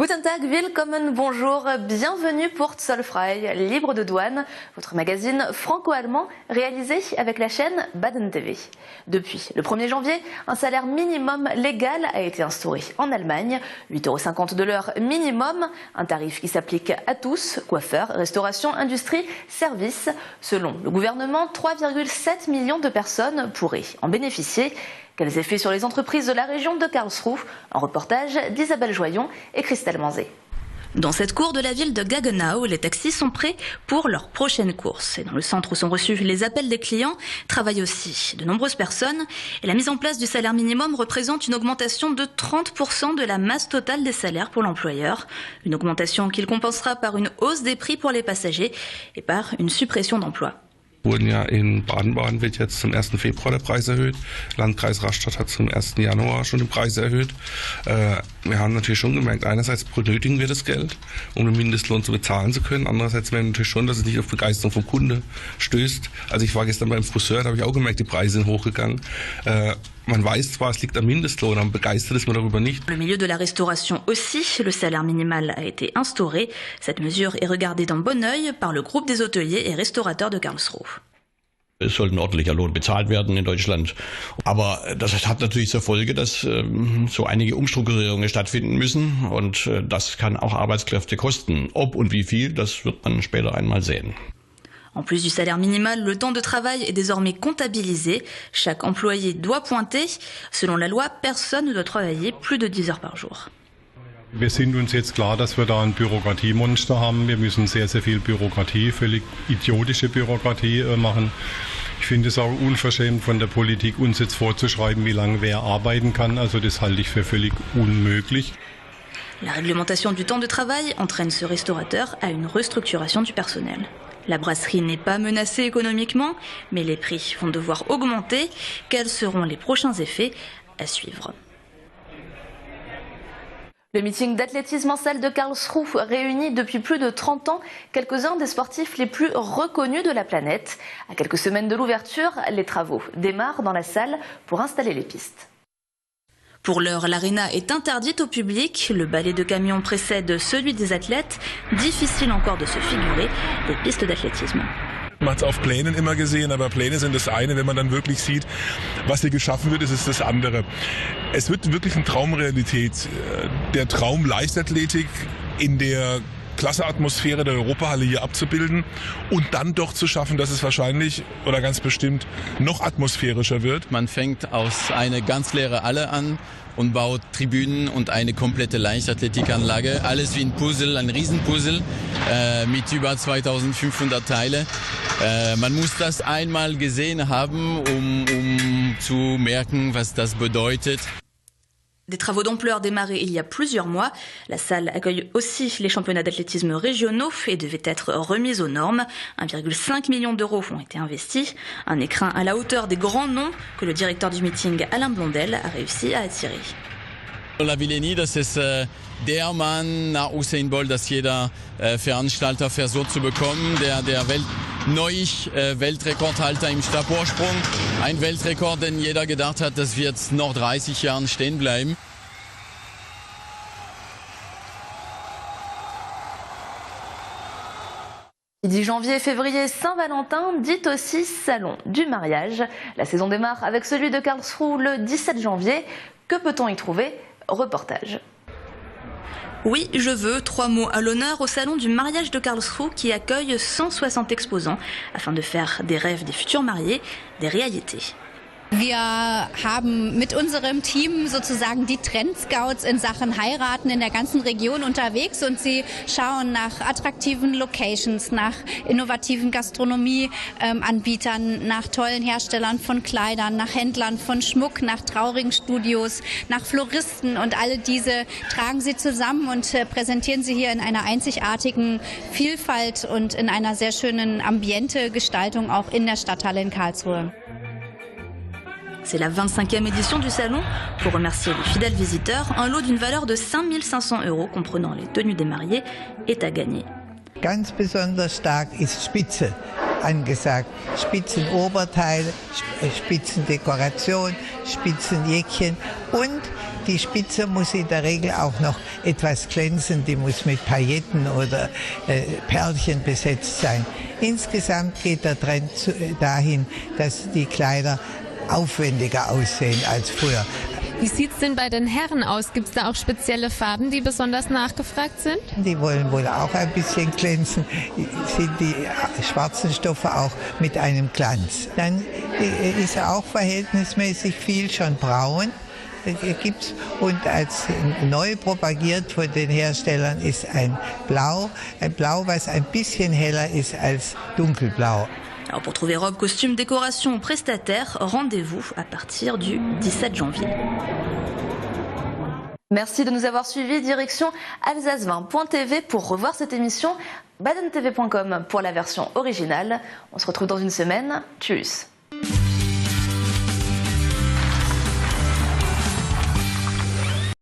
Guten Tag, willkommen, bonjour, bienvenue pour Zollfrei, libre de douane, votre magazine franco-allemand réalisé avec la chaîne Baden TV. Depuis le 1er janvier, un salaire minimum légal a été instauré en Allemagne, 8,50 € de l'heure minimum, un tarif qui s'applique à tous, coiffeurs, restauration, industrie, services. Selon le gouvernement, 3,7 millions de personnes pourraient en bénéficier. Quels effets sur les entreprises de la région de Karlsruhe? Un reportage d'Isabelle Joyon et Christelle Manzé. Dans cette cour de la ville de Gaggenau, les taxis sont prêts pour leur prochaine course. Et dans le centre où sont reçus les appels des clients, travaillent aussi de nombreuses personnes. Et la mise en place du salaire minimum représente une augmentation de 30% de la masse totale des salaires pour l'employeur. Une augmentation qu'il compensera par une hausse des prix pour les passagers et par une suppression d'emplois. In Baden-Baden wird jetzt zum 1. Februar der Preis erhöht. Landkreis Rastatt hat zum 1. Januar schon den Preis erhöht. Wir haben natürlich schon gemerkt, einerseits benötigen wir das Geld, um den Mindestlohn zu bezahlen zu können. Andererseits merken wir natürlich schon, dass es nicht auf Begeisterung vom Kunde stößt. Also ich war gestern beim Friseur, da habe ich auch gemerkt, die Preise sind hochgegangen. Man weiß zwar, es liegt am Mindestlohn, aber begeistert ist man darüber nicht. Le milieu de la restauration aussi, le salaire minimal a été instauré. Cette mesure est regardée d'un bon œil par le groupe des hôteliers et restaurateurs de Karlsruhe. Es sollte ein ordentlicher Lohn bezahlt werden in Deutschland. Aber das hat natürlich zur Folge, dass so einige Umstrukturierungen stattfinden müssen. Und das kann auch Arbeitskräfte kosten. Ob und wie viel, das wird man später einmal sehen. En plus du salaire minimal, le temps de travail est désormais comptabilisé. Chaque employé doit pointer. Selon la loi, personne ne doit travailler plus de 10 heures par jour. Wir sind uns jetzt klar, dass wir da ein Bürokratiemonster haben. Wir müssen sehr, sehr viel Bürokratie, völlig idiotische Bürokratie machen. Ich finde es auch unverschämt von der Politik, uns jetzt vorzuschreiben, wie lange wer arbeiten kann. Also das halte ich für völlig unmöglich. La réglementation du temps de travail entraîne ce restaurateur à une restructuration du personnel. La brasserie n'est pas menacée économiquement, mais les prix vont devoir augmenter. Quels seront les prochains effets à suivre? Le meeting d'athlétisme en salle de Karlsruhe réunit depuis plus de 30 ans quelques-uns des sportifs les plus reconnus de la planète. À quelques semaines de l'ouverture, les travaux démarrent dans la salle pour installer les pistes. Pour l'heure, l'aréna est interdite au public. Le balai de camions précède celui des athlètes. Difficile encore de se figurer des pistes d'athlétisme. Man hat es auf Plänen immer gesehen, aber Pläne sind das eine. Wenn man dann wirklich sieht, was hier geschaffen wird, ist es das andere. Es wird wirklich eine Traumrealität. Der Traum Leichtathletik in der Klasseatmosphäre der Europahalle hier abzubilden und dann doch zu schaffen, dass es wahrscheinlich oder ganz bestimmt noch atmosphärischer wird. Man fängt aus einer ganz leeren Halle an und baut Tribünen und eine komplette Leichtathletikanlage. Alles wie ein Puzzle, ein Riesenpuzzle mit über 2500 Teile. Man muss das einmal gesehen haben, um zu merken, was das bedeutet. Des travaux d'ampleur démarrés il y a plusieurs mois. La salle accueille aussi les championnats d'athlétisme régionaux et devait être remise aux normes. 1,5 million d'euros ont été investis. Un écrin à la hauteur des grands noms que le directeur du meeting, Alain Blondel, a réussi à attirer. La Villenie, das ist der Mann nach Usain Bolt, das jeder Veranstalter versucht zu bekommen. Der Weltrekordhalter im Stabhochsprung. Ein Weltrekord, den jeder gedacht hat, das wird noch 30 Jahren stehen bleiben. Qui dit janvier, février, Saint-Valentin, dit aussi salon du mariage. La saison démarre avec celui de Karlsruhe le 17 janvier. Que peut-on y trouver? Reportage. Oui, je veux, 3 mots à l'honneur au salon du mariage de Karlsruhe qui accueille 160 exposants afin de faire des rêves des futurs mariés des réalités. Wir haben mit unserem Team sozusagen die Trendscouts in Sachen Heiraten in der ganzen Region unterwegs und sie schauen nach attraktiven Locations, nach innovativen Gastronomieanbietern, nach tollen Herstellern von Kleidern, nach Händlern von Schmuck, nach traurigen Studios, nach Floristen und alle diese tragen sie zusammen und präsentieren sie hier in einer einzigartigen Vielfalt und in einer sehr schönen Ambiente-Gestaltung auch in der Stadthalle in Karlsruhe. C'est la 25e édition du salon. Pour remercier les fidèles visiteurs, un lot d'une valeur de 5 500 € comprenant les tenues des mariés est à gagner. Ganz besonders stark ist Spitze angesagt. Spitzenoberteil, Spitzendekoration, Spitzenjäckchen und Die Spitze muss in der Regel auch noch etwas glänzen, die muss mit Pailletten oder Perlchen besetzt sein. Insgesamt geht der Trend dahin, dass die Kleider aufwendiger aussehen als früher. Wie sieht es denn bei den Herren aus? Gibt es da auch spezielle Farben, die besonders nachgefragt sind? Die wollen wohl auch ein bisschen glänzen, sind die schwarzen Stoffe auch mit einem Glanz. Dann ist auch verhältnismäßig viel schon braun. Gibt's. Und als neu propagiert von den Herstellern ist ein Blau, was ein bisschen heller ist als dunkelblau. Alors pour trouver robes, costumes, décorations ou prestataires, rendez-vous à partir du 17 janvier. Merci de nous avoir suivis. Direction Alsace20.tv pour revoir cette émission. badentv.com pour la version originale. On se retrouve dans une semaine. Tchuss.